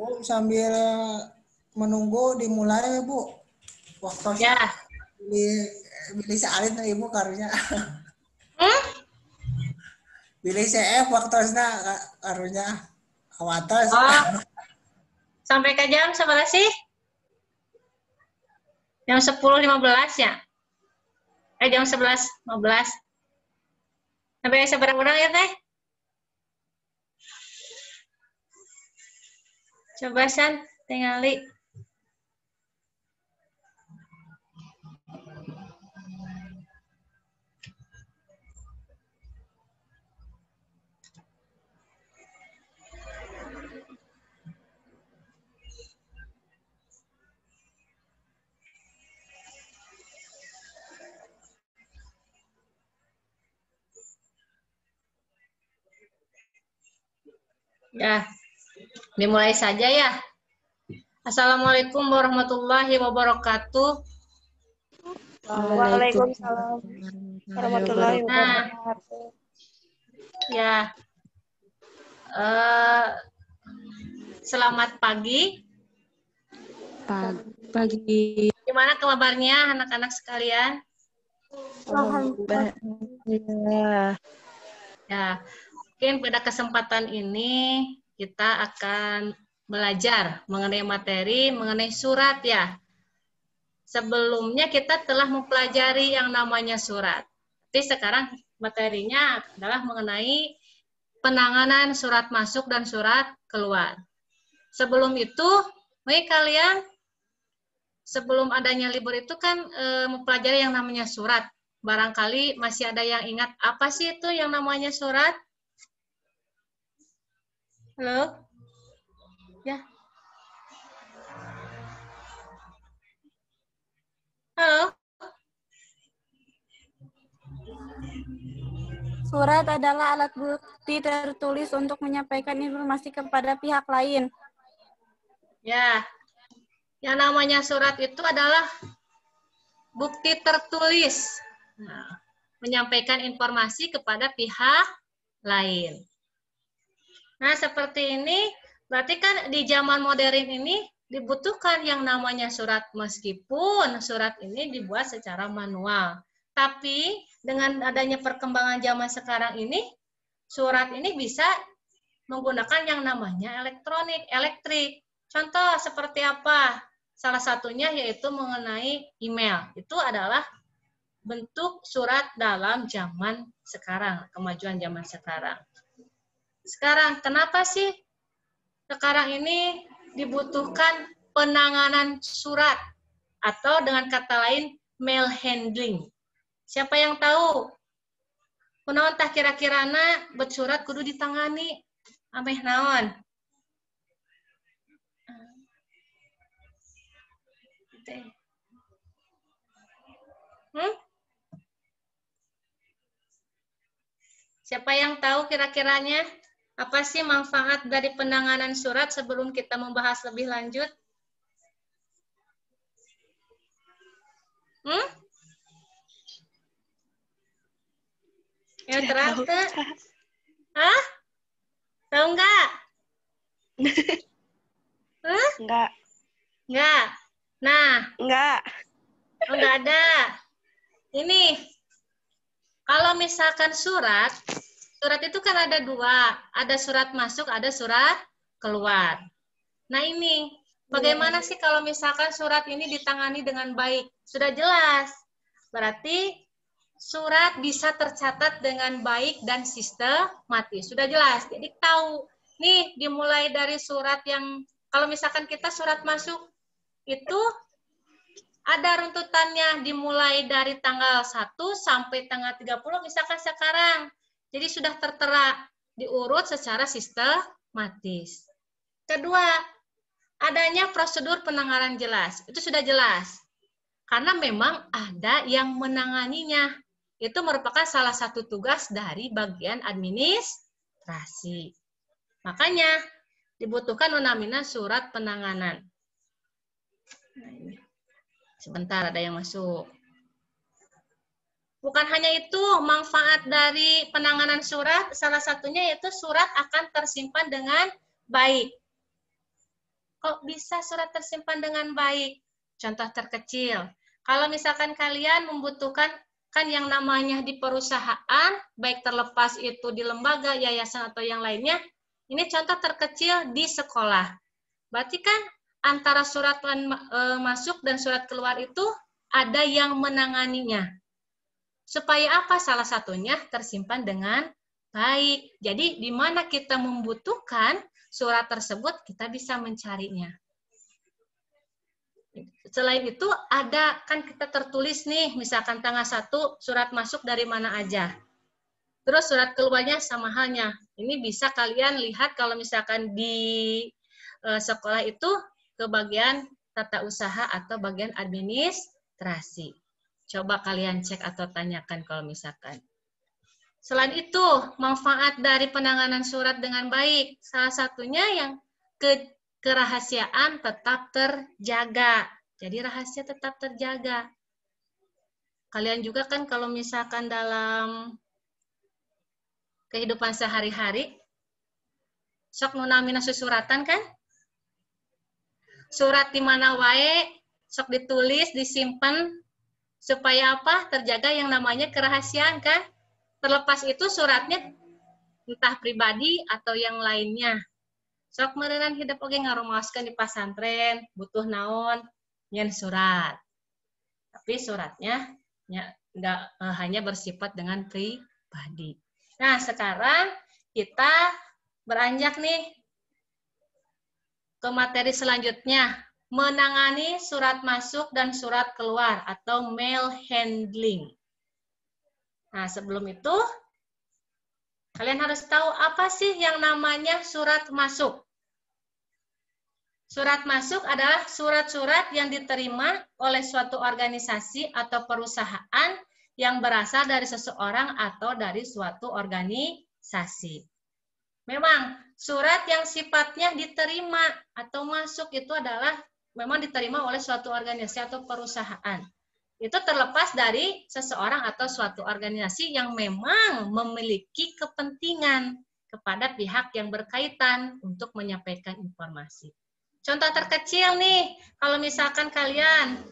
Bu, sambil menunggu dimulai, Bu. Waktunya Ya. bilih salin nih, Ibu karunya. Hmm? Bilih CF waktunya karunya awates. Oh, sampai ke jam seberapa sih? Jam 10.15 ya? Jam 11.15. Sampai seberapa orang ya, Teh? Coba, San, tingali. Ya, dimulai saja ya. Assalamualaikum warahmatullahi wabarakatuh. Waalaikumsalam warahmatullahi wabarakatuh. Ya, selamat pagi. Pagi. Gimana kabarnya anak-anak sekalian? Alhamdulillah. Ya, mungkin pada kesempatan ini kita akan belajar mengenai materi, mengenai surat ya. Sebelumnya kita telah mempelajari yang namanya surat. Jadi sekarang materinya adalah mengenai penanganan surat masuk dan surat keluar. Sebelum itu, kalian sebelum adanya libur itu kan mempelajari yang namanya surat. Barangkali masih ada yang ingat apa sih itu yang namanya surat? Halo? Ya. Halo? Surat adalah alat bukti tertulis untuk menyampaikan informasi kepada pihak lain. Ya. Yang namanya surat itu adalah bukti tertulis. Nah, menyampaikan informasi kepada pihak lain. Nah, seperti ini, berarti kan di zaman modern ini dibutuhkan yang namanya surat, meskipun surat ini dibuat secara manual. Tapi dengan adanya perkembangan zaman sekarang ini, surat ini bisa menggunakan yang namanya elektrik. Contoh seperti apa? Salah satunya yaitu mengenai email. Itu adalah bentuk surat dalam zaman sekarang, kemajuan zaman sekarang. Sekarang, kenapa sih sekarang ini dibutuhkan penanganan surat atau dengan kata lain mail handling? Siapa yang tahu? Kunaon tah kira-kirana bet surat kudu ditangani ameh naon? Siapa yang tahu kira-kiranya? Apa sih manfaat dari penanganan surat sebelum kita membahas lebih lanjut? Ya terang tuh. Hah? Tahu nggak? Enggak. Nggak. Nah. Enggak. Oh, nggak ada. Ini. Kalau misalkan surat itu kan ada dua. Ada surat masuk, ada surat keluar. Nah ini, bagaimana sih kalau misalkan surat ini ditangani dengan baik? Sudah jelas. Berarti surat bisa tercatat dengan baik dan sistematis. Sudah jelas. Jadi tahu, nih dimulai dari surat yang, kalau misalkan kita surat masuk, itu ada runtutannya dimulai dari tanggal 1 sampai tanggal 30 misalkan sekarang. Jadi sudah tertera, diurut secara sistematis. Kedua, adanya prosedur penanganan jelas. Itu sudah jelas. Karena memang ada yang menanganinya. Itu merupakan salah satu tugas dari bagian administrasi. Makanya dibutuhkan namanya surat penanganan. Nah, ini. Sebentar, ada yang masuk. Bukan hanya itu, manfaat dari penanganan surat, salah satunya yaitu surat akan tersimpan dengan baik. kok bisa surat tersimpan dengan baik? Contoh terkecil, kalau misalkan kalian membutuhkan kan yang namanya di perusahaan, baik terlepas itu di lembaga, yayasan, atau yang lainnya, ini contoh terkecil di sekolah. Berarti kan antara surat masuk dan surat keluar itu ada yang menanganinya. Supaya apa? Salah satunya tersimpan dengan baik. Jadi di mana kita membutuhkan surat tersebut, kita bisa mencarinya. Selain itu ada kan kita tertulis nih, misalkan tanggal 1 surat masuk dari mana aja. Terus surat keluarnya sama halnya. Ini bisa kalian lihat kalau misalkan di sekolah itu ke bagian tata usaha atau bagian administrasi. Coba kalian cek atau tanyakan kalau misalkan. Selain itu, manfaat dari penanganan surat dengan baik. Salah satunya yang kerahasiaan tetap terjaga. Jadi rahasia tetap terjaga. Kalian juga kan kalau misalkan dalam kehidupan sehari-hari, sok nunamina susuratan kan? Surat di mana wae, sok ditulis, disimpan, supaya apa? Terjaga yang namanya kerahasiaan kan? Terlepas itu suratnya entah pribadi atau yang lainnya. Sok meureun hidup oge ngarumaoskeun di pasantren, butuh naon? Nyen surat. Tapi suratnya nggak hanya bersifat dengan pribadi. Nah, sekarang kita beranjak nih ke materi selanjutnya, menangani surat masuk dan surat keluar atau mail handling. Nah, sebelum itu, kalian harus tahu apa sih yang namanya surat masuk. Surat masuk adalah surat-surat yang diterima oleh suatu organisasi atau perusahaan yang berasal dari seseorang atau dari suatu organisasi. Memang surat yang sifatnya diterima atau masuk itu adalah memang diterima oleh suatu organisasi atau perusahaan. Itu terlepas dari seseorang atau suatu organisasi yang memang memiliki kepentingan kepada pihak yang berkaitan untuk menyampaikan informasi. Contoh terkecil nih, kalau misalkan kalian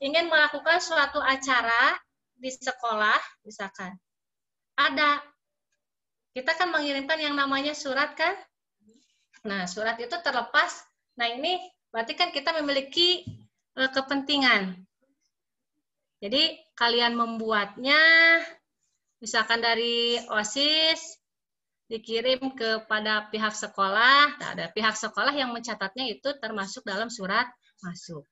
ingin melakukan suatu acara di sekolah, misalkan, kita kan mengirimkan yang namanya surat kan? Nah, surat itu terlepas, nah ini berarti kan kita memiliki kepentingan. Jadi, kalian membuatnya, misalkan dari OSIS, dikirim kepada pihak sekolah, nah, ada pihak sekolah yang mencatatnya itu termasuk dalam surat masuk.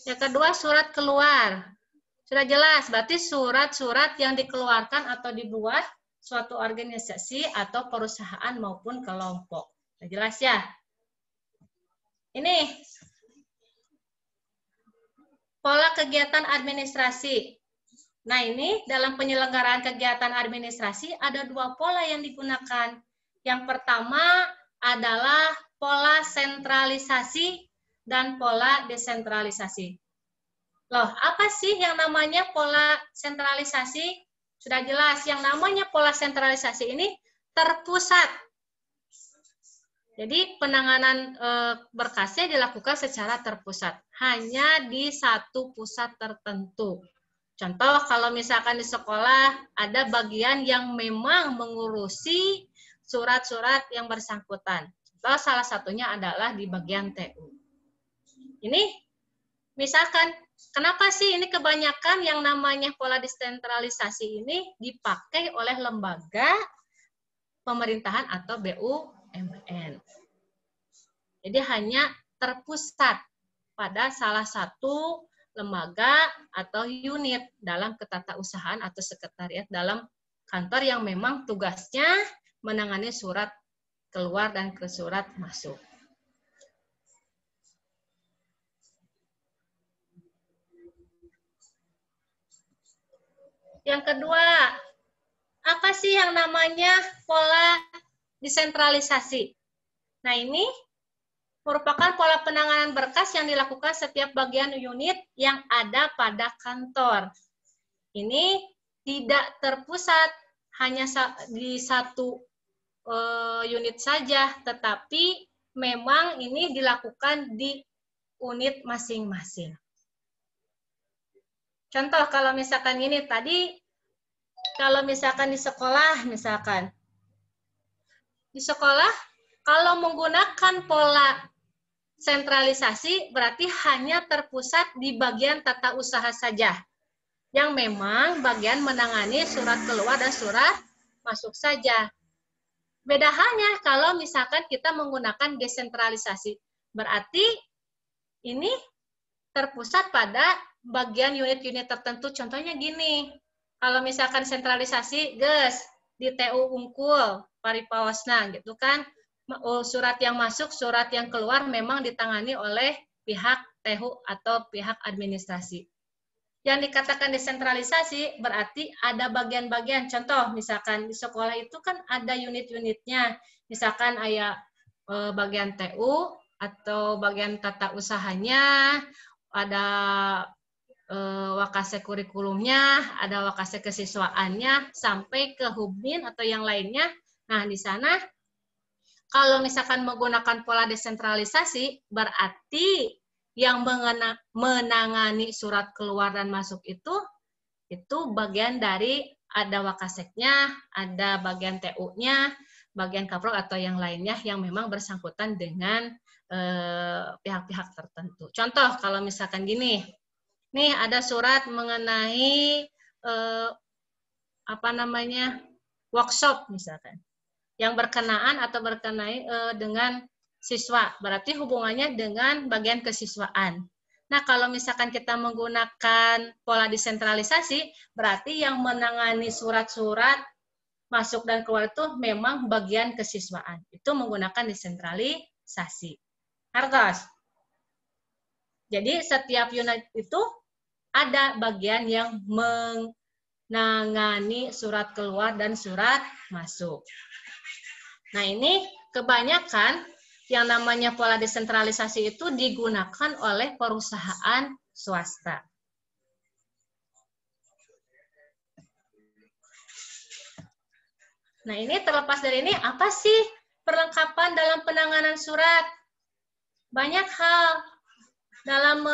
Yang kedua, surat keluar. Sudah jelas, berarti surat-surat yang dikeluarkan atau dibuat suatu organisasi atau perusahaan maupun kelompok. Sudah jelas ya? Ini pola kegiatan administrasi. Nah, ini dalam penyelenggaraan kegiatan administrasi ada 2 pola yang digunakan. Yang pertama adalah pola sentralisasi dan pola desentralisasi. Loh, apa sih yang namanya pola sentralisasi? Sudah jelas, yang namanya pola sentralisasi ini terpusat. Jadi penanganan berkasnya dilakukan secara terpusat, hanya di satu pusat tertentu. Contoh, kalau misalkan di sekolah ada bagian yang memang mengurusi surat-surat yang bersangkutan. Contoh, salah satunya adalah di bagian TU. Ini, misalkan, kenapa sih ini kebanyakan yang namanya pola desentralisasi ini dipakai oleh lembaga pemerintahan atau BUMN. Jadi hanya terpusat pada salah satu lembaga atau unit dalam ketatausahaan atau sekretariat dalam kantor yang memang tugasnya menangani surat keluar dan surat masuk. Yang kedua, apa sih yang namanya pola desentralisasi? Nah, ini merupakan pola penanganan berkas yang dilakukan setiap bagian unit yang ada pada kantor. Ini tidak terpusat hanya di satu unit saja, tetapi memang ini dilakukan di unit masing-masing. Contoh kalau misalkan ini tadi, kalau misalkan di sekolah, misalkan di sekolah, kalau menggunakan pola sentralisasi berarti hanya terpusat di bagian tata usaha saja, yang memang bagian menangani surat keluar dan surat masuk saja. Beda halnya kalau misalkan kita menggunakan desentralisasi, berarti ini terpusat pada bagian unit-unit tertentu. Contohnya gini, kalau misalkan sentralisasi, guys, di TU Unggul, Paripawasna, gitu kan, surat yang masuk, surat yang keluar memang ditangani oleh pihak TU atau pihak administrasi. Yang dikatakan desentralisasi berarti ada bagian-bagian. Contoh, misalkan di sekolah itu kan ada unit-unitnya. Misalkan ada bagian TU atau bagian tata usahanya, ada wakase kurikulumnya, ada wakase kesiswaannya, sampai ke hubmin atau yang lainnya. Nah, di sana kalau misalkan menggunakan pola desentralisasi, berarti yang menangani surat keluar dan masuk itu bagian dari ada wakaseknya, ada bagian TU-nya, bagian kaprok atau yang lainnya yang memang bersangkutan dengan pihak-pihak tertentu. Contoh kalau misalkan gini, nih ada surat mengenai workshop misalkan, yang berkenaan atau berkenai dengan siswa, berarti hubungannya dengan bagian kesiswaan. Nah, kalau misalkan kita menggunakan pola desentralisasi, berarti yang menangani surat-surat masuk dan keluar itu memang bagian kesiswaan. Itu menggunakan desentralisasi. Hartos. Jadi setiap unit itu ada bagian yang menangani surat keluar dan surat masuk. Nah, ini kebanyakan yang namanya pola desentralisasi itu digunakan oleh perusahaan swasta. Nah, ini terlepas dari ini, apa sih perlengkapan dalam penanganan surat? Banyak hal dalam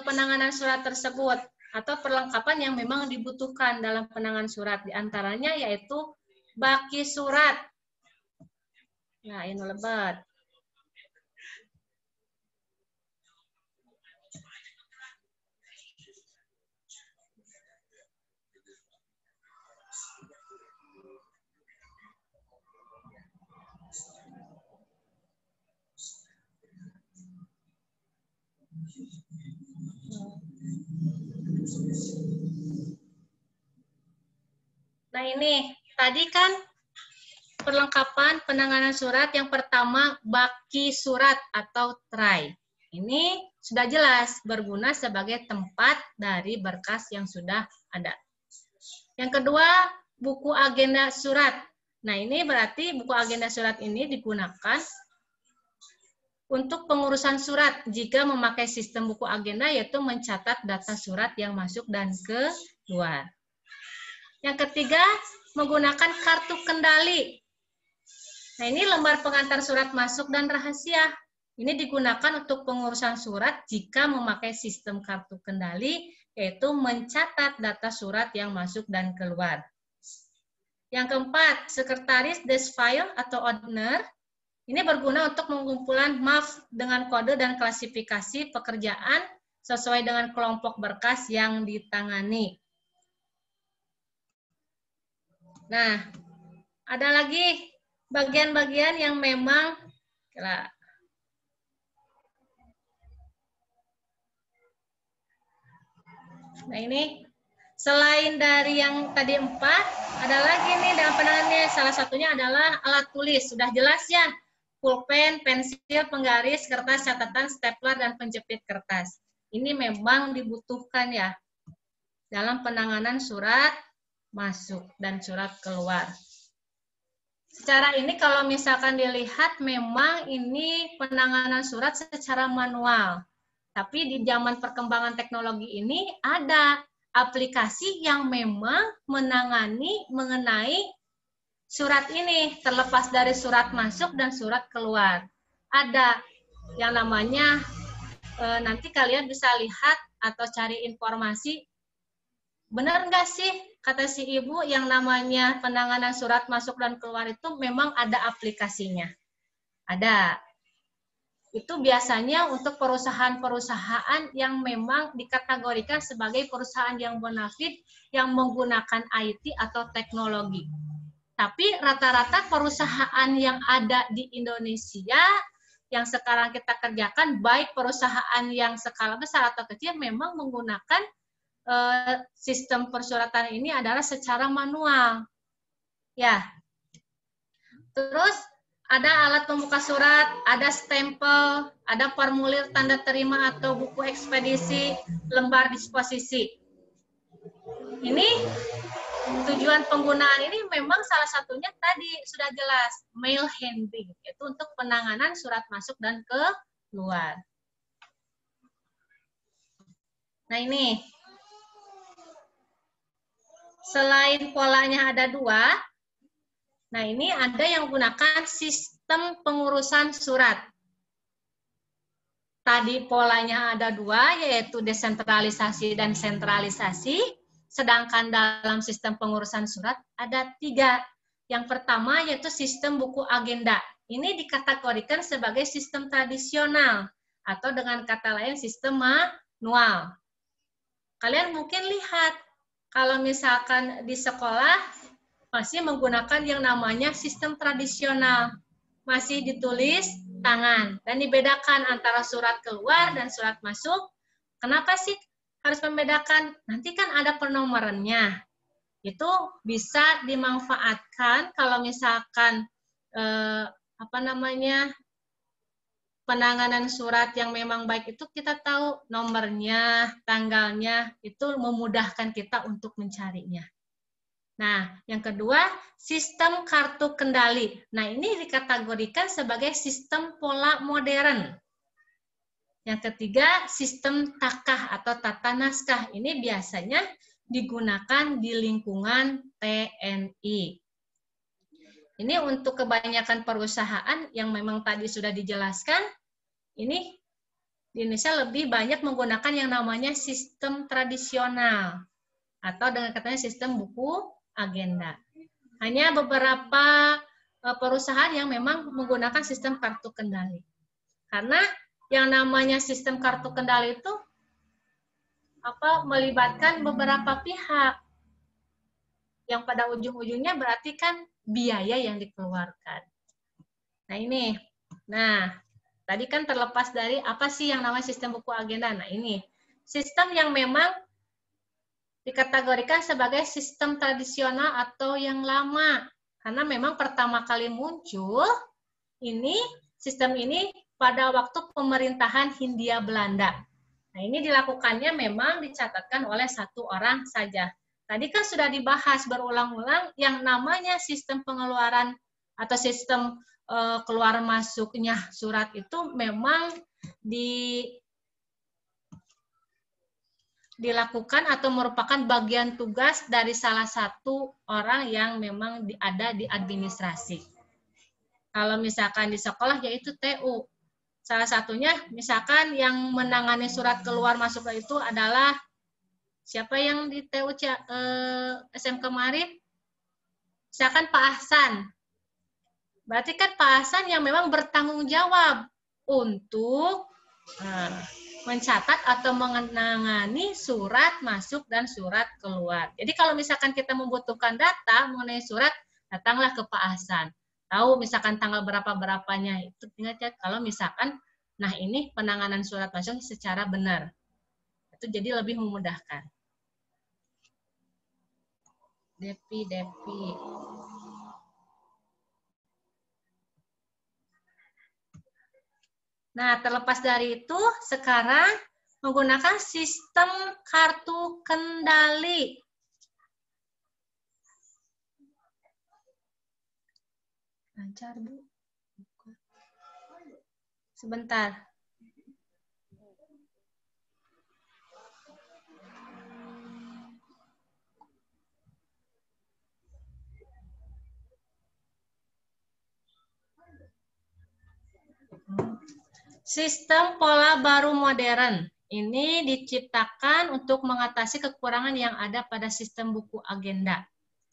penanganan surat tersebut, atau perlengkapan yang memang dibutuhkan dalam penanganan surat. Di antaranya yaitu baki surat. Nah, ini lebat. Nah, ini tadi kan perlengkapan penanganan surat yang pertama baki surat atau tray. Ini sudah jelas berguna sebagai tempat dari berkas yang sudah ada. Yang kedua, buku agenda surat. Nah, ini berarti buku agenda surat ini digunakan untuk pengurusan surat jika memakai sistem buku agenda, yaitu mencatat data surat yang masuk dan keluar. Yang ketiga, menggunakan kartu kendali. Nah, ini lembar pengantar surat masuk dan rahasia. Ini digunakan untuk pengurusan surat jika memakai sistem kartu kendali, yaitu mencatat data surat yang masuk dan keluar. Yang keempat, sekretaris desk file atau owner. Ini berguna untuk pengumpulan map dengan kode dan klasifikasi pekerjaan sesuai dengan kelompok berkas yang ditangani. Nah, ada lagi bagian-bagian yang memang nah, ini selain dari yang tadi 4, ada lagi nih dalam penanganannya. Salah satunya adalah alat tulis. Sudah jelas ya, pulpen, pensil, penggaris, kertas catatan, stapler, dan penjepit kertas. Ini memang dibutuhkan ya dalam penanganan surat masuk dan surat keluar. Secara ini kalau misalkan dilihat memang ini penanganan surat secara manual. Tapi di zaman perkembangan teknologi ini ada aplikasi yang memang menangani mengenai surat ini, terlepas dari surat masuk dan surat keluar. ada yang namanya nanti kalian bisa lihat atau cari informasi, benar nggak sih kata si ibu yang namanya penanganan surat masuk dan keluar itu memang ada aplikasinya? Ada. Itu biasanya untuk perusahaan-perusahaan yang memang dikategorikan sebagai perusahaan yang bonafit yang menggunakan IT atau teknologi. Tapi rata-rata perusahaan yang ada di Indonesia yang sekarang kita kerjakan, baik perusahaan yang skala besar atau kecil, memang menggunakan sistem persuratan ini adalah secara manual. Ya. Terus ada alat pembuka surat, ada stempel, ada formulir tanda terima atau buku ekspedisi, lembar disposisi. Ini tujuan penggunaan ini memang salah satunya tadi sudah jelas, mail handling, yaitu untuk penanganan surat masuk dan keluar. Nah ini, selain polanya ada dua, nah ini ada yang menggunakan sistem pengurusan surat. Tadi polanya ada dua, yaitu desentralisasi dan sentralisasi. Sedangkan dalam sistem pengurusan surat ada tiga. Yang pertama yaitu sistem buku agenda. Ini dikategorikan sebagai sistem tradisional atau dengan kata lain sistem manual. Kalian mungkin lihat kalau misalkan di sekolah masih menggunakan yang namanya sistem tradisional. Masih ditulis tangan dan dibedakan antara surat keluar dan surat masuk. Kenapa sih harus membedakan? Nanti kan ada penomorannya. Itu bisa dimanfaatkan kalau misalkan penanganan surat yang memang baik itu kita tahu nomornya, tanggalnya, itu memudahkan kita untuk mencarinya. Nah, yang kedua, sistem kartu kendali. Nah, ini dikategorikan sebagai sistem pola modern. Yang ketiga, sistem takah atau tata naskah. Ini biasanya digunakan di lingkungan TNI. Ini untuk kebanyakan perusahaan yang memang tadi sudah dijelaskan, ini di Indonesia lebih banyak menggunakan yang namanya sistem tradisional atau dengan katanya sistem buku agenda. Hanya beberapa perusahaan yang memang menggunakan sistem kartu kendali. Karena yang namanya sistem kartu kendali itu melibatkan beberapa pihak. Yang pada ujung-ujungnya berarti kan biaya yang dikeluarkan. Nah ini. Nah, tadi kan terlepas dari apa sih yang namanya sistem buku agenda. Nah ini. Sistem yang memang dikategorikan sebagai sistem tradisional atau yang lama. Karena memang pertama kali muncul, sistem ini pada waktu pemerintahan Hindia Belanda. Nah ini dilakukannya memang dicatatkan oleh satu orang saja. Tadi kan sudah dibahas berulang-ulang yang namanya sistem pengeluaran atau sistem keluar masuknya surat itu memang dilakukan atau merupakan bagian tugas dari salah satu orang yang memang ada di administrasi. Kalau misalkan di sekolah yaitu TU. Salah satunya misalkan yang menangani surat keluar masuk itu adalah siapa yang di TU SM kemarin? Misalkan Pak Ahsan. Berarti kan Pak Ahsan yang memang bertanggung jawab untuk mencatat atau menangani surat masuk dan surat keluar. Jadi kalau misalkan kita membutuhkan data mengenai surat, datanglah ke Pak Ahsan. Tahu misalkan tanggal berapa-berapanya, itu ingat kalau misalkan, nah ini penanganan surat masuk secara benar. Itu jadi lebih memudahkan. Depi. Nah, terlepas dari itu, sekarang menggunakan sistem kartu kendali. Lancar, Bu. Sebentar. Sistem pola baru modern. Ini diciptakan untuk mengatasi kekurangan yang ada pada sistem buku agenda.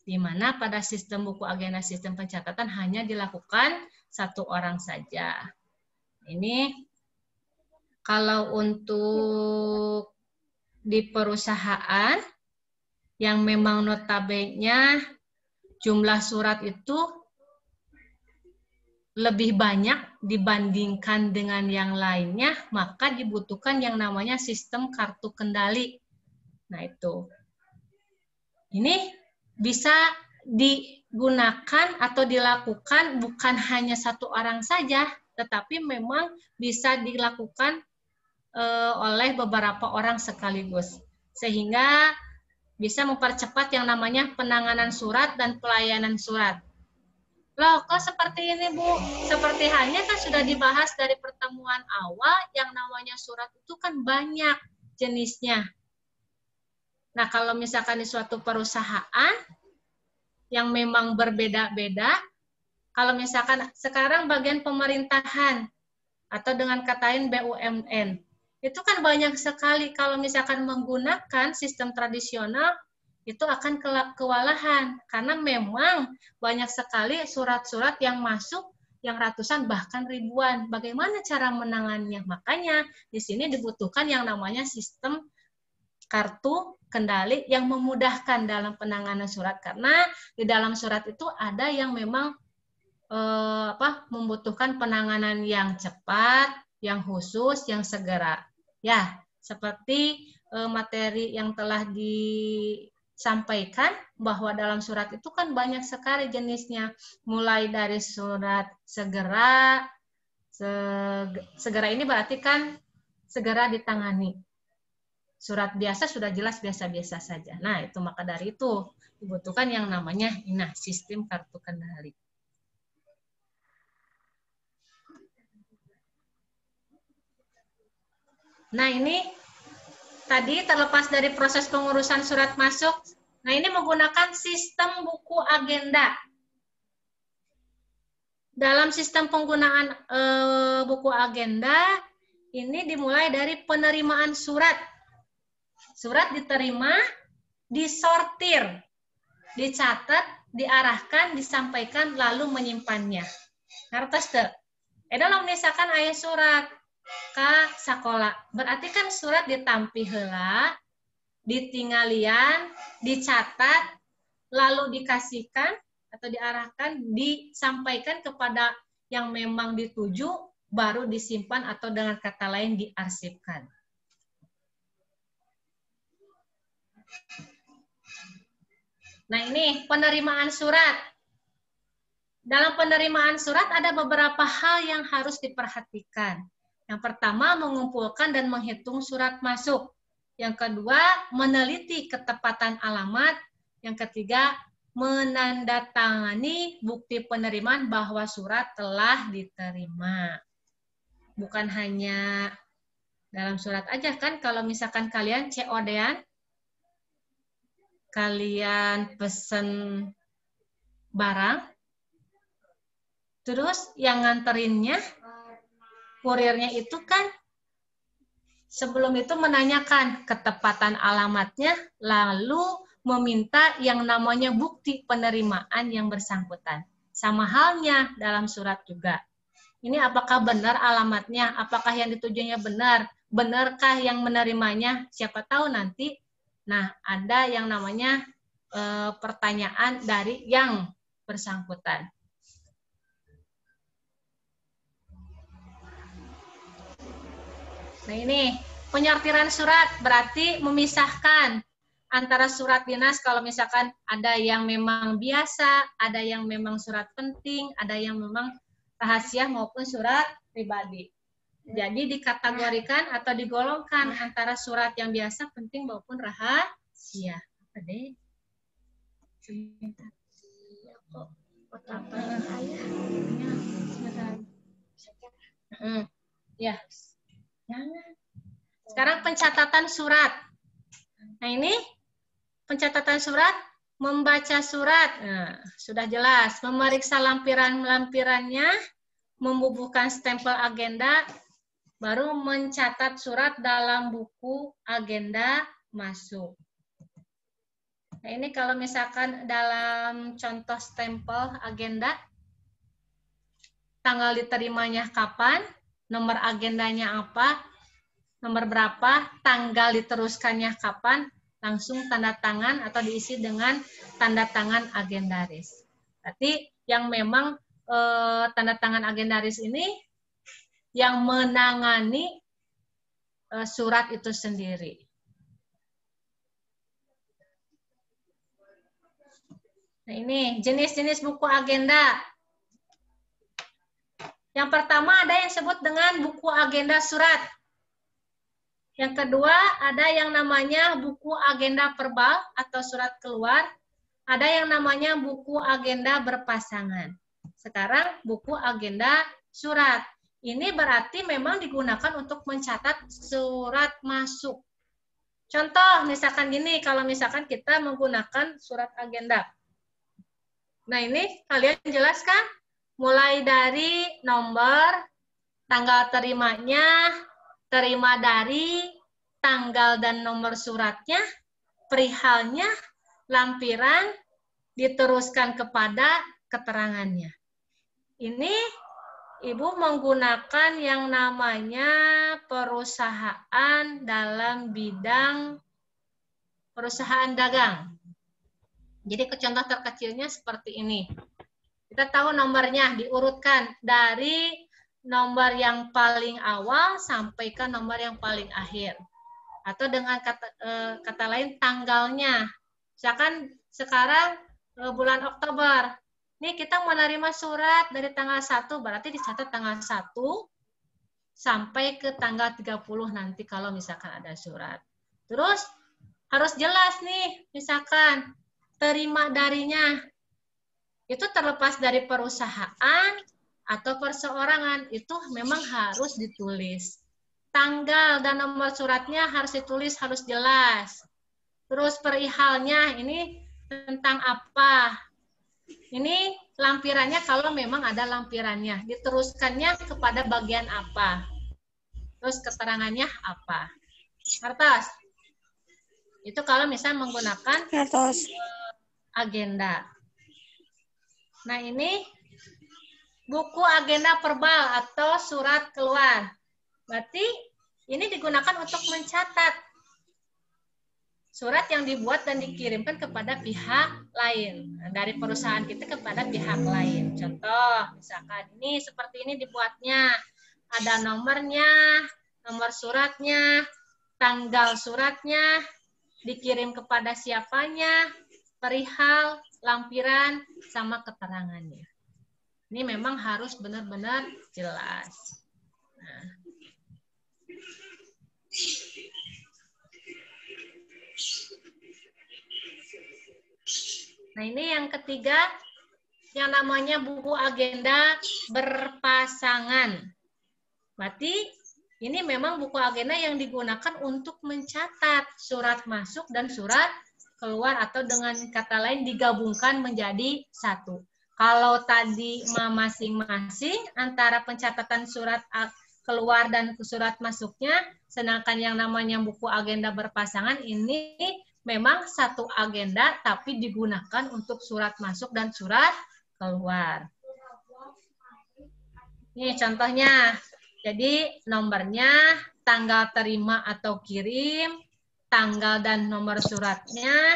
Di mana pada sistem buku agenda sistem pencatatan hanya dilakukan satu orang saja. Ini kalau untuk di perusahaan yang memang notabene jumlah surat itu lebih banyak dibandingkan dengan yang lainnya, maka dibutuhkan yang namanya sistem kartu kendali. Nah, itu. Ini bisa digunakan atau dilakukan bukan hanya satu orang saja, tetapi memang bisa dilakukan oleh beberapa orang sekaligus. Sehingga bisa mempercepat yang namanya penanganan surat dan pelayanan surat. Loh, kok seperti ini, Bu? Seperti halnya kan sudah dibahas dari pertemuan awal, yang namanya surat itu kan banyak jenisnya. Nah, kalau misalkan di suatu perusahaan yang memang berbeda-beda, kalau misalkan sekarang bagian pemerintahan, atau dengan kata lain BUMN, itu kan banyak sekali kalau misalkan menggunakan sistem tradisional, itu akan kewalahan karena memang banyak sekali surat-surat yang masuk yang ratusan bahkan ribuan. Bagaimana cara menangannya? Makanya di sini dibutuhkan yang namanya sistem kartu kendali yang memudahkan dalam penanganan surat, karena di dalam surat itu ada yang memang membutuhkan penanganan yang cepat, yang khusus, yang segera. Ya, seperti materi yang telah disampaikan bahwa dalam surat itu kan banyak sekali jenisnya, mulai dari surat segera, segera ini berarti kan segera ditangani. Surat biasa sudah jelas biasa-biasa saja. Nah, itu maka dari itu dibutuhkan yang namanya sistem kartu kendali. Nah, ini tadi terlepas dari proses pengurusan surat masuk. Nah, ini menggunakan sistem buku agenda. Dalam sistem penggunaan buku agenda, ini dimulai dari penerimaan surat. Surat diterima, disortir, dicatat, diarahkan, disampaikan, lalu menyimpannya. Ngertos teu? Dalam misalkan aya surat ka sakola, berarti kan surat ditampi heula, ditinggalian, dicatat, lalu dikasihkan atau diarahkan, disampaikan kepada yang memang dituju, baru disimpan atau dengan kata lain diarsipkan. Nah, ini penerimaan surat. Dalam penerimaan surat ada beberapa hal yang harus diperhatikan. Yang pertama, mengumpulkan dan menghitung surat masuk. Yang kedua, meneliti ketepatan alamat. Yang ketiga, menandatangani bukti penerimaan bahwa surat telah diterima. Bukan hanya dalam surat aja kan, kalau misalkan kalian COD-an, kalian pesen barang, terus yang nganterinnya, kurirnya itu kan sebelum itu menanyakan ketepatan alamatnya, lalu meminta yang namanya bukti penerimaan yang bersangkutan. Sama halnya dalam surat juga. Ini apakah benar alamatnya? Apakah yang ditujunya benar? Benarkah yang menerimanya? Siapa tahu nanti, nah ada yang namanya pertanyaan dari yang bersangkutan. Nah, ini penyortiran surat berarti memisahkan antara surat dinas, kalau misalkan ada yang memang biasa, ada yang memang surat penting, ada yang memang rahasia maupun surat pribadi. Jadi dikategorikan atau digolongkan antara surat yang biasa, penting maupun rahasia. Apa deh? Sebentar. Ya. Jangan. Sekarang pencatatan surat. Nah, ini pencatatan surat, membaca surat. Nah, sudah jelas. Memeriksa lampiran-lampirannya, membubuhkan stempel agenda, baru mencatat surat dalam buku agenda masuk. Nah, ini kalau misalkan dalam contoh stempel agenda, tanggal diterimanya kapan, nomor agendanya apa, nomor berapa, tanggal diteruskannya kapan, langsung tanda tangan atau diisi dengan tanda tangan agendaris. Berarti yang memang tanda tangan agendaris ini yang menangani surat itu sendiri. Nah, ini jenis-jenis buku agenda. Yang pertama ada yang disebut dengan buku agenda surat. Yang kedua ada yang namanya buku agenda verbal atau surat keluar. Ada yang namanya buku agenda berpasangan. Sekarang buku agenda surat. Ini berarti memang digunakan untuk mencatat surat masuk. Contoh misalkan gini, kalau misalkan kita menggunakan surat agenda. Nah, ini kalian jelaskan mulai dari nomor, tanggal terimanya, terima dari, tanggal dan nomor suratnya, perihalnya, lampiran, diteruskan kepada keterangannya. Ini Ibu menggunakan yang namanya perusahaan dalam bidang perusahaan dagang. Jadi contoh terkecilnya seperti ini. Kita tahu nomornya diurutkan dari nomor yang paling awal sampai ke nomor yang paling akhir. Atau dengan kata lain tanggalnya. Misalkan sekarang bulan Oktober. Nih kita menerima surat dari tanggal 1, berarti dicatat tanggal 1 sampai ke tanggal 30 nanti kalau misalkan ada surat. Terus harus jelas nih, misalkan terima darinya. Itu terlepas dari perusahaan atau perseorangan, itu memang harus ditulis. Tanggal dan nomor suratnya harus ditulis, harus jelas. Terus perihalnya, ini tentang apa? Ini lampirannya kalau memang ada lampirannya. Diteruskannya kepada bagian apa? Terus keterangannya apa? Kertas. Itu kalau misalnya menggunakan agenda. Nah, ini buku agenda verbal atau surat keluar. Berarti ini digunakan untuk mencatat surat yang dibuat dan dikirimkan kepada pihak lain. Nah, dari perusahaan kita kepada pihak lain. Contoh, misalkan ini seperti ini dibuatnya. Ada nomornya, nomor suratnya, tanggal suratnya, dikirim kepada siapanya, perihal, lampiran, sama keterangannya. Ini memang harus benar-benar jelas. Nah, ini yang ketiga, yang namanya buku agenda berpasangan. Berarti ini memang buku agenda yang digunakan untuk mencatat surat masuk dan surat keluar, atau dengan kata lain digabungkan menjadi satu. Kalau tadi masing-masing antara pencatatan surat keluar dan surat masuknya, sedangkan yang namanya buku agenda berpasangan ini memang satu agenda tapi digunakan untuk surat masuk dan surat keluar. Ini contohnya. Jadi nomornya, tanggal terima atau kirim, tanggal dan nomor suratnya,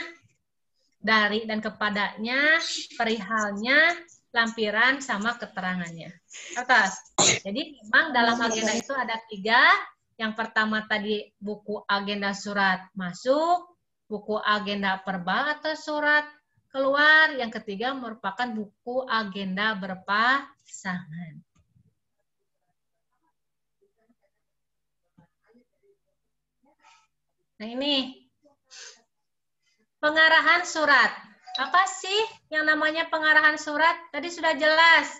dari dan kepadanya, perihalnya, lampiran, sama keterangannya. Atas. Jadi memang dalam agenda itu ada 3. Yang pertama tadi buku agenda surat masuk, buku agenda verbal atau surat keluar. Yang ketiga merupakan buku agenda berpasangan. Nah, ini pengarahan surat. Apa sih yang namanya pengarahan surat? Tadi sudah jelas.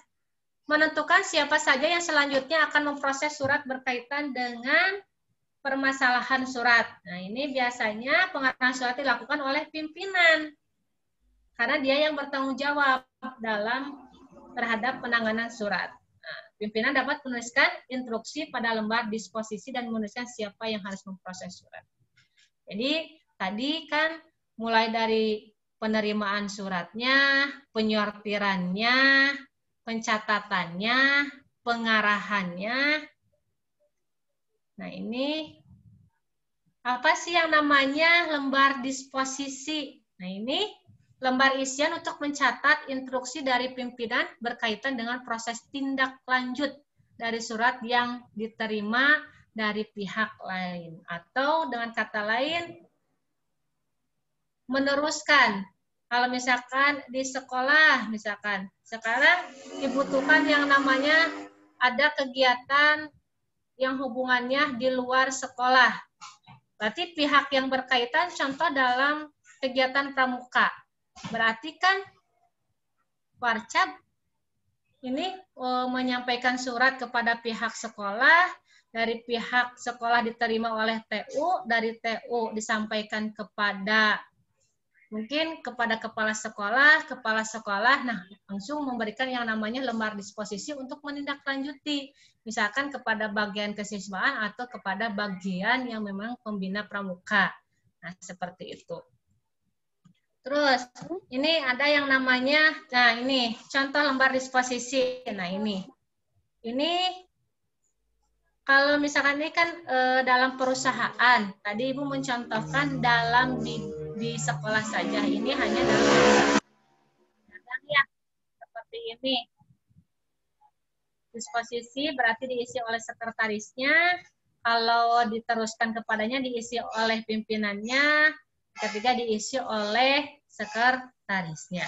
Menentukan siapa saja yang selanjutnya akan memproses surat berkaitan dengan permasalahan surat. Nah, ini biasanya pengarahan surat dilakukan oleh pimpinan. Karena dia yang bertanggung jawab dalam terhadap penanganan surat. Nah, Pimpinan dapat menuliskan instruksi pada lembar disposisi dan menuliskan siapa yang harus memproses surat. Jadi tadi kan mulai dari penerimaan suratnya, penyortirannya, pencatatannya, pengarahannya. Nah, ini apa sih yang namanya lembar disposisi? Nah, ini lembar isian untuk mencatat instruksi dari pimpinan berkaitan dengan proses tindak lanjut dari surat yang diterima dari pihak lain. Atau dengan kata lain, meneruskan. Kalau misalkan di sekolah, misalkan sekarang dibutuhkan yang namanya ada kegiatan yang hubungannya di luar sekolah. Berarti pihak yang berkaitan contoh dalam kegiatan pramuka. Berarti kan Warcab ini menyampaikan surat kepada pihak sekolah, dari pihak sekolah diterima oleh TU, dari TU disampaikan kepada mungkin kepada kepala sekolah, nah langsung memberikan yang namanya lembar disposisi untuk menindaklanjuti, misalkan kepada bagian kesiswaan atau kepada bagian yang memang pembina pramuka. Nah, seperti itu. Terus, ini ada yang namanya, nah ini contoh lembar disposisi. Nah ini kalau misalkan ini kan dalam perusahaan, tadi Ibu mencontohkan dalam di sekolah saja, ini hanya dalam ya, seperti ini. Disposisi berarti diisi oleh sekretarisnya, kalau diteruskan kepadanya diisi oleh pimpinannya, ketiga diisi oleh sekretarisnya.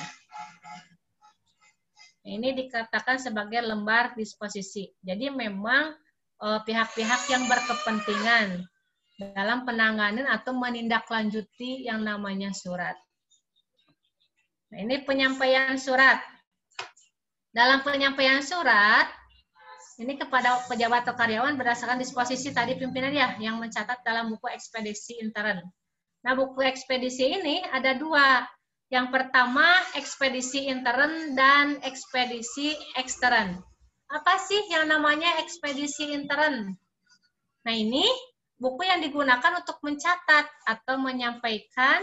Ini dikatakan sebagai lembar disposisi. Jadi memang pihak-pihak yang berkepentingan dalam penanganan atau menindaklanjuti yang namanya surat. Nah, ini penyampaian surat. Dalam penyampaian surat, ini kepada pejabat atau karyawan berdasarkan disposisi tadi pimpinan ya, yang mencatat dalam buku ekspedisi intern. Nah, buku ekspedisi ini ada dua. Yang pertama, ekspedisi intern dan ekspedisi ekstern. Apa sih yang namanya ekspedisi intern? Nah, ini buku yang digunakan untuk mencatat atau menyampaikan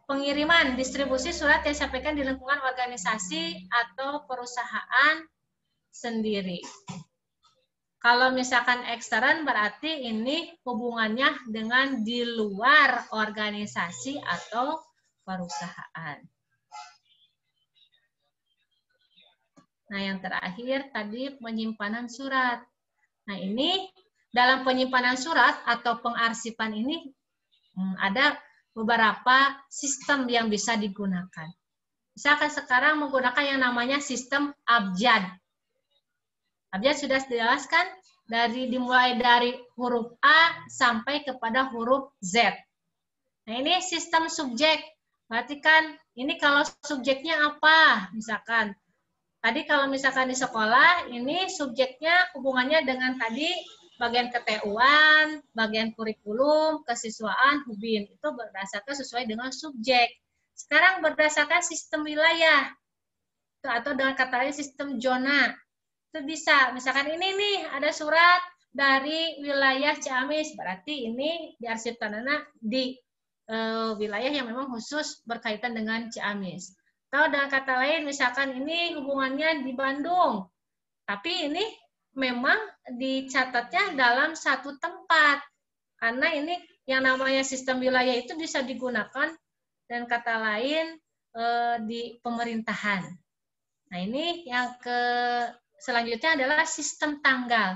pengiriman, distribusi surat yang disampaikan di lingkungan organisasi atau perusahaan sendiri. Kalau misalkan ekstern berarti ini hubungannya dengan di luar organisasi atau perusahaan. Nah, yang terakhir tadi penyimpanan surat. Nah, ini dalam penyimpanan surat atau pengarsipan ini ada beberapa sistem yang bisa digunakan. Misalkan sekarang menggunakan yang namanya sistem abjad. Abjad sudah dijelaskan dimulai dari huruf A sampai kepada huruf Z. Nah, ini sistem subjek. Berarti kan ini kalau subjeknya apa? Misalkan tadi kalau misalkan di sekolah, ini subjeknya hubungannya dengan tadi bagian keTU-an, bagian kurikulum, kesiswaan, hubin. Itu berdasarkan sesuai dengan subjek. Sekarang berdasarkan sistem wilayah. Atau dengan kata lain sistem zona. Itu bisa, misalkan ini nih ada surat dari wilayah Ciamis, berarti ini diarsipkanana di wilayah yang memang khusus berkaitan dengan Ciamis. Atau dengan kata lain, misalkan ini hubungannya di Bandung, tapi ini memang dicatatnya dalam satu tempat, karena ini yang namanya sistem wilayah itu bisa digunakan dan kata lain di pemerintahan. Nah, ini yang selanjutnya adalah sistem tanggal.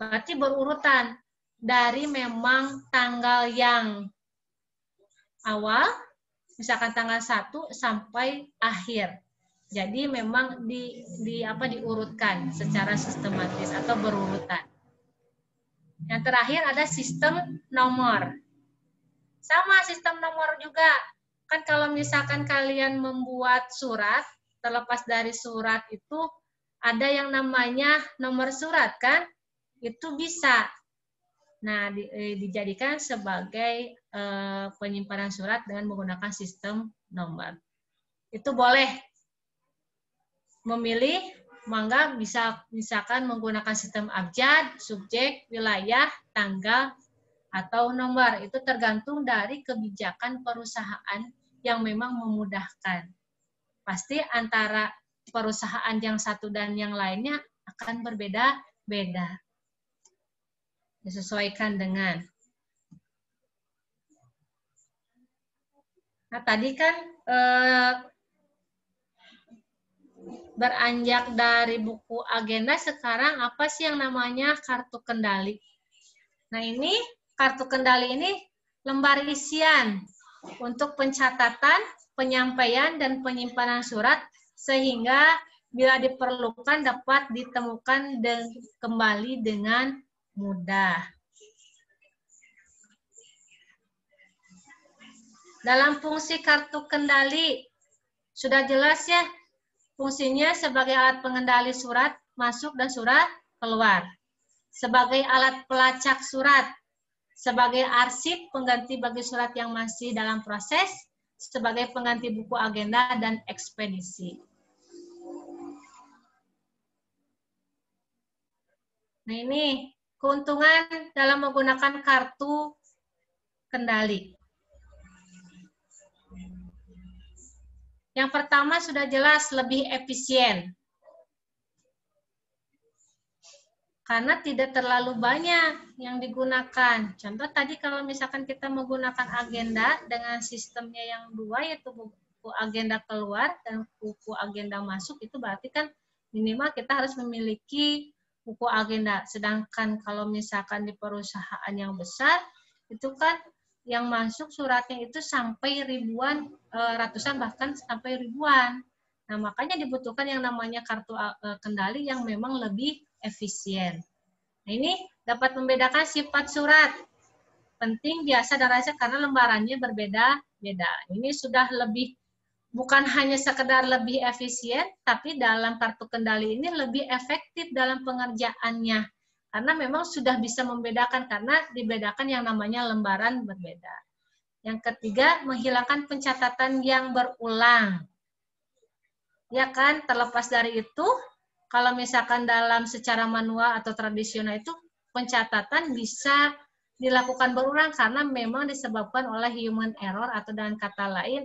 Berarti berurutan dari memang tanggal yang awal, misalkan tanggal 1 sampai akhir. Jadi memang diurutkan secara sistematis atau berurutan. Yang terakhir ada sistem nomor. Sama sistem nomor juga. Kan kalau misalkan kalian membuat surat, terlepas dari surat itu ada yang namanya nomor surat kan? Itu bisa. Nah, dijadikan sebagai penyimpanan surat dengan menggunakan sistem nomor. Itu boleh memilih mangga bisa misalkan menggunakan sistem abjad, subjek, wilayah, tanggal, atau nomor. Itu tergantung dari kebijakan perusahaan yang memang memudahkan. Pasti antara perusahaan yang satu dan yang lainnya akan berbeda-beda. Disesuaikan dengan. Nah, tadi kan beranjak dari buku agenda, sekarang apa sih yang namanya kartu kendali? Nah, ini kartu kendali ini lembar isian untuk pencatatan, penyampaian, dan penyimpanan surat sehingga bila diperlukan dapat ditemukan dan kembali dengan mudah. Dalam fungsi kartu kendali, sudah jelas ya, fungsinya sebagai alat pengendali surat masuk dan surat keluar. Sebagai alat pelacak surat, sebagai arsip pengganti bagi surat yang masih dalam proses, sebagai pengganti buku agenda dan ekspedisi. Nah, ini keuntungan dalam menggunakan kartu kendali. Yang pertama sudah jelas, lebih efisien. Karena tidak terlalu banyak yang digunakan. Contoh tadi kalau misalkan kita menggunakan agenda dengan sistemnya yang dua, yaitu buku agenda keluar dan buku agenda masuk, itu berarti kan minimal kita harus memiliki buku agenda. Sedangkan kalau misalkan di perusahaan yang besar, itu kan yang masuk suratnya itu sampai ribuan, ratusan bahkan sampai ribuan. Nah, makanya dibutuhkan yang namanya kartu kendali yang memang lebih efisien. Nah, ini dapat membedakan sifat surat. Penting, biasa, dan rahasia karena lembarannya berbeda-beda. Ini sudah lebih, bukan hanya sekedar lebih efisien, tapi dalam kartu kendali ini lebih efektif dalam pengerjaannya. Karena memang sudah bisa membedakan, karena dibedakan yang namanya lembaran berbeda. Yang ketiga, menghilangkan pencatatan yang berulang. Ya kan, terlepas dari itu, kalau misalkan dalam secara manual atau tradisional itu, pencatatan bisa dilakukan berulang karena memang disebabkan oleh human error, atau dengan kata lain,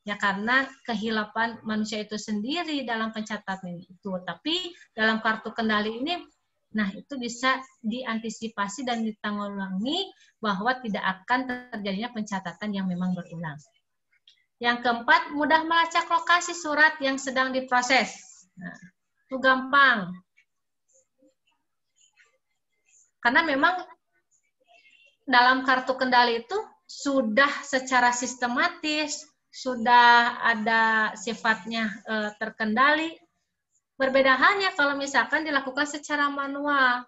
ya karena kehilapan manusia itu sendiri dalam pencatatan itu. Tapi dalam kartu kendali ini, nah, itu bisa diantisipasi dan ditanggulangi bahwa tidak akan terjadinya pencatatan yang memang berulang. Yang keempat, mudah melacak lokasi surat yang sedang diproses. Nah, itu gampang. Karena memang dalam kartu kendali itu sudah secara sistematis, sudah ada sifatnya terkendali. Berbeda halnya kalau misalkan dilakukan secara manual.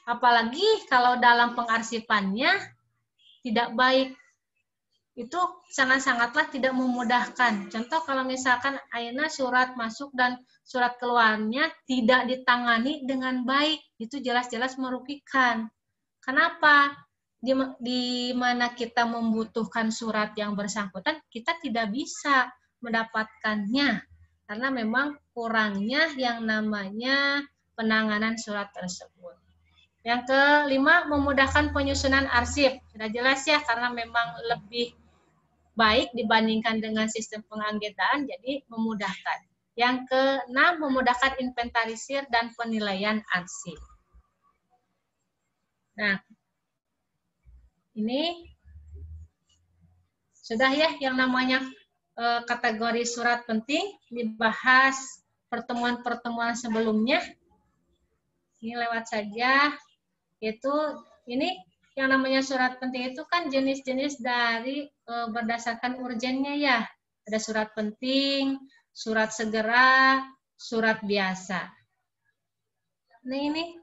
Apalagi kalau dalam pengarsipannya tidak baik. Itu sangat-sangatlah tidak memudahkan. Contoh kalau misalkan ayeuna surat masuk dan surat keluarnya tidak ditangani dengan baik, itu jelas-jelas merugikan. Kenapa? Di mana kita membutuhkan surat yang bersangkutan, kita tidak bisa mendapatkannya. Karena memang kurangnya yang namanya penanganan surat tersebut. Yang kelima, memudahkan penyusunan arsip. Sudah jelas ya, karena memang lebih baik dibandingkan dengan sistem penganggedaan, jadi memudahkan. Yang keenam, memudahkan inventarisir dan penilaian arsip. Nah, ini sudah ya yang namanya kategori surat penting, dibahas pertemuan-pertemuan sebelumnya. Ini lewat saja. Itu ini yang namanya surat penting itu kan jenis-jenis dari berdasarkan urgennya ya. Ada surat penting, surat segera, surat biasa. Nah, ini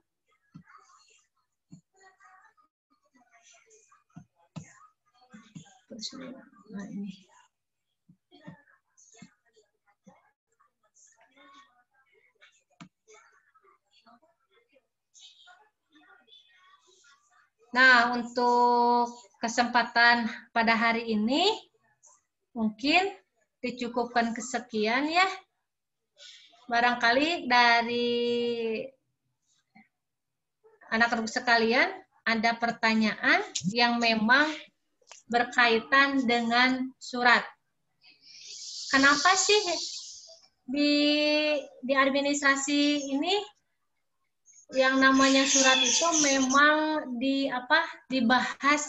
Nah, untuk kesempatan pada hari ini, mungkin dicukupkan kesekian ya. barangkali dari anak-anak sekalian ada pertanyaan yang memang berkaitan dengan surat. Kenapa sih di administrasi ini yang namanya surat itu memang dibahas?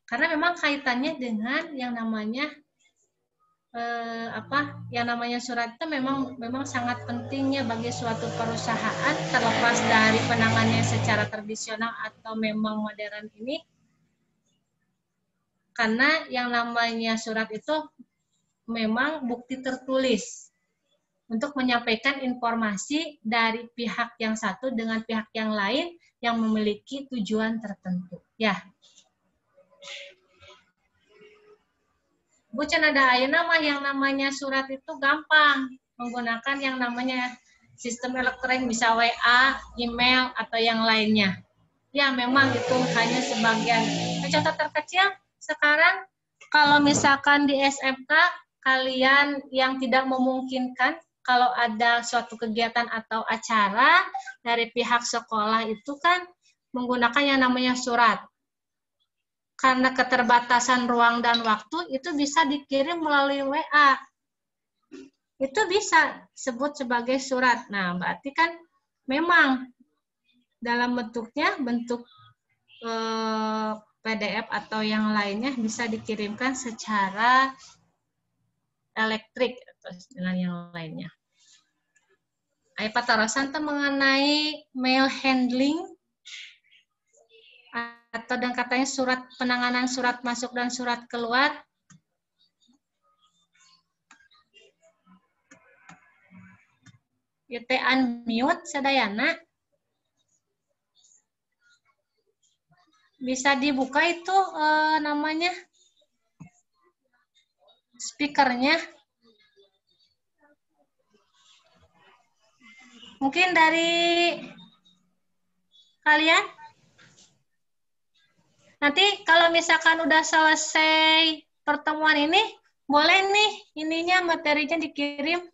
Karena memang kaitannya dengan yang namanya surat itu memang sangat pentingnya bagi suatu perusahaan, terlepas dari penanganannya secara tradisional atau memang modern ini. Karena yang namanya surat itu memang bukti tertulis untuk menyampaikan informasi dari pihak yang satu dengan pihak yang lain yang memiliki tujuan tertentu. Ya. Bu cenada ayeuna mah yang namanya surat itu gampang, menggunakan yang namanya sistem elektronik, bisa WA, email, atau yang lainnya. Ya, memang itu hanya sebagian. Contoh terkecil, sekarang kalau misalkan di SMK, kalian yang tidak memungkinkan, kalau ada suatu kegiatan atau acara dari pihak sekolah itu kan menggunakan yang namanya surat. Karena keterbatasan ruang dan waktu, itu bisa dikirim melalui WA. Itu bisa sebut sebagai surat. Nah, berarti kan memang dalam bentuk PDF atau yang lainnya bisa dikirimkan secara elektrik atau dengan yang lainnya. Ayo patarosan mengenai mail handling atau dan katanya penanganan surat masuk dan surat keluar. Yute unmute sadayana. Bisa dibuka itu namanya speakernya. Mungkin dari kalian? Nanti kalau misalkan udah selesai pertemuan ini, boleh nih ininya materinya dikirim